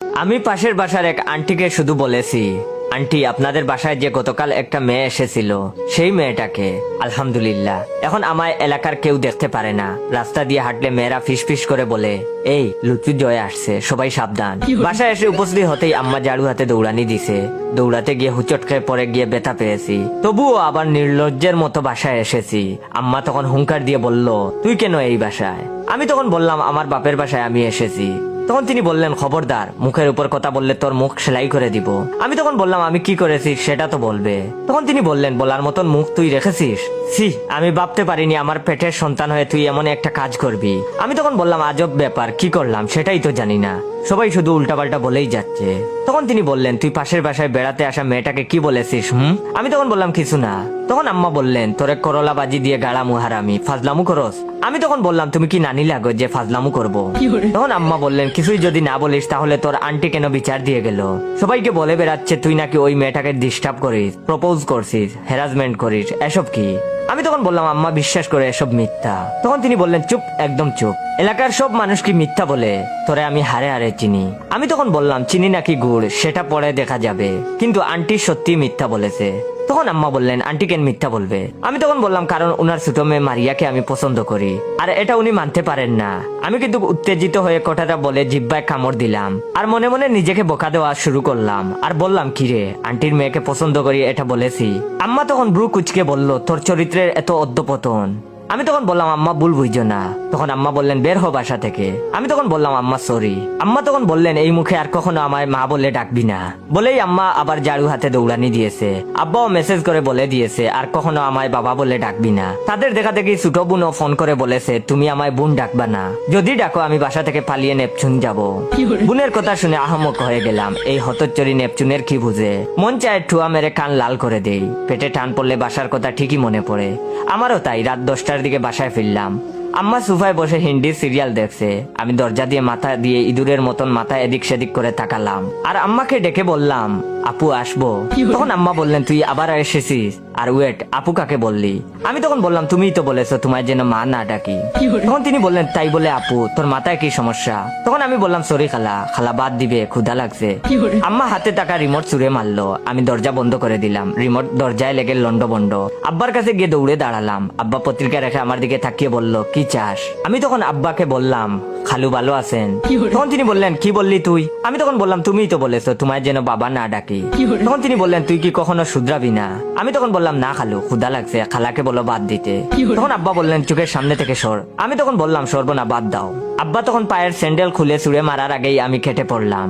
আমি পাশের বাসার এক আন্টিকে শুধু বলেছি, আন্টি আপনাদের বাসায় যে গতকাল একটা মেয়ে এসেছিল সেই মেয়েটাকে আলহামদুলিল্লাহ এখন আমার এলাকার কেউ দেখতে পারে না। রাস্তা দিয়ে হাঁটলে মেয়েরা ফিস ফিস করে বলে এই লুচু জয় আসছে, সবাই সাবধান। বাসায় এসে উপস্থিত হতেই আম্মা ঝাড়ু হাতে দৌড়ানি দিছে। দৌড়াতে গিয়ে হুচট খেয়ে পরে গিয়ে ব্যথা পেয়েছি, তবুও আবার নির্লজ্জের মতো বাসায় এসেছি। আম্মা তখন হুঙ্কার দিয়ে বলল তুই কেন এই বাসায়? আমি তখন বললাম আমার বাপের বাসায় আমি এসেছি। তখন তিনি বললেন খবরদার, মুখের উপর কথা বললে তোর মুখ সেলাই করে দিব। আমি তখন বললাম আমি কি করেছি সেটা তো বলবে। তখন তিনি বললেন বলার মতন মুখ তুই রেখেছিস? সি, আমি ভাবতে পারিনি আমার পেটের সন্তান হয়ে তুই এমন একটা কাজ করবি। আমি তখন বললাম আজব ব্যাপার, কি করলাম সেটাই তো জানি না, সবাই শুধু উল্টাপাল্টা বলেই যাচ্ছে। তখন তিনি বললেন তুই পাশের বাসায় বেড়াতে আসা মেয়েটাকে কি বলেছিস? আমি তখন বললাম কিছু না। তখন আম্মা বললেন তোরে করলা বাজি দিয়ে গাড়ামু হারামি, ফাজলামু করস? আমি তখন বললাম তুমি কি নানি লাগো যে ফাজলামু করবো? তখন আম্মা বললেন কিছুই যদি না বলিস তাহলে তোর আন্টি কেন বিচার দিয়ে গেল? সবাইকে বলে বেড়াচ্ছে তুই নাকি ওই মেয়েটাকে ডিস্টার্ব করিস, প্রপোজ করছিস, হ্যারাসমেন্ট করিস, এসব কি? আমি তখন বললাম আম্মা বিশ্বাস করে এসব মিথ্যা। তখন তিনি বললেন চুপ, একদম চুপ, এলাকার সব মানুষ কি মিথ্যা বলে? তোরে আমি হারে হারে চিনি। আমি তখন বললাম চিনি নাকি গুড় সেটা পরে দেখা যাবে, কিন্তু আন্টি সত্যি মিথ্যা বলেছে। তখন আম্মা বললেন আন্টি কেন মিথ্যা বলবে? আমি তখন বললাম কারণ উনার ছোট মেয়ে মারিয়াকে আমি পছন্দ করি, আর এটা উনি মানতে পারেন না। আমি কিন্তু উত্তেজিত হয়ে কথাটা বলে জিহ্বায় কামড় দিলাম, আর মনে মনে নিজেকে বোকা দেওয়া শুরু করলাম, আর বললাম কিরে আন্টির মেয়েকে পছন্দ করি এটা বলেছি? আম্মা তখন ব্রু কুচকে বলল তোর চরিত্রের এত অধঃপতন। আমি তখন বললাম আম্মা ভুল বুঝছো না। তখন আম্মা বললেন বের হো বাসা থেকে। আমি তখন বললাম আম্মা সরি। আম্মা তখন বললেন এই মুখে আর কখনো আমায় মা বলে ডাকবি না। বলেই আম্মা আবার ঝাড়ু হাতে দৌড়ানি দিয়েছে। আব্বাও মেসেজ করে বলে দিয়েছে আর কখনো আমায় বাবা বলে ডাকবি না। তাদের দেখা দেখি ছোট বোনও ফোন করে বলেছে তুমি আমায় বোন ডাকবা না, যদি ডাকো আমি বাসা থেকে পালিয়ে নেপচুন যাব। বোনের কথা শুনে আহমক হয়ে গেলাম, এই হতচ্চরি নেপচুনের কি বুঝে? মন চায় ঠুয়া মেরে কান লাল করে দেই। পেটে টান পড়লে বাসার কথা ঠিকই মনে পড়ে। আমারও তাই। রাত 10টার দিকে বাসায় ফিরলাম। আম্মা সোফায় বসে হিন্দি সিরিয়াল দেখছে। আমি দরজা দিয়ে মাথা দিয়ে ইঁদুরের মতন মাথা এদিক সেদিক করে তাকালাম, আর আম্মাকে ডেকে বললাম আপু আসবো। তখন আম্মা বললেন তুই আবার এসেছিস? আর ওয়েট, আপু কাকে বললি? আমি তখন বললাম তুমিই তো বলেছো তোমায় যেন মা না ডাকি। তখন তিনি বললেন তাই বলে আপু তোর মাথায় কি সমস্যা? তখন আমি বললাম সরি খালা, খালা বাদ দিবে, ক্ষুধা লাগছে। আম্মা হাতে টাকা রিমোট ছুঁড়ে মারলো। আমি দরজা বন্ধ করে দিলাম। রিমোট দরজায় লেগে লন্ড বন্ড। আব্বার কাছে গিয়ে দৌড়ে দাঁড়ালাম। আব্বা পত্রিকা রেখে আমার দিকে তাকিয়ে বলল কি চাস? আমি তখন আব্বাকে বললাম খালু ভালো আছেন? তখন তিনি বললেন কি বললি তুই? আমি তখন বললাম তুমিই তো বলেছো তোমায় যেন বাবা না ডাকি। তখন তিনি বললেন তুই কি কখনো শুধরাবি না? আমি তখন বললাম না খালু, ক্ষুধা লাগছে, খালাকে বলো বাদ দিতে। তখন আব্বা বললেন চোখের সামনে থেকে সর। আমি তখন বললাম সরবো না, বাদ দাও। আব্বা তখন পায়ের স্যান্ডেল খুলে ছুঁড়ে মারার আগেই আমি কেটে পড়লাম।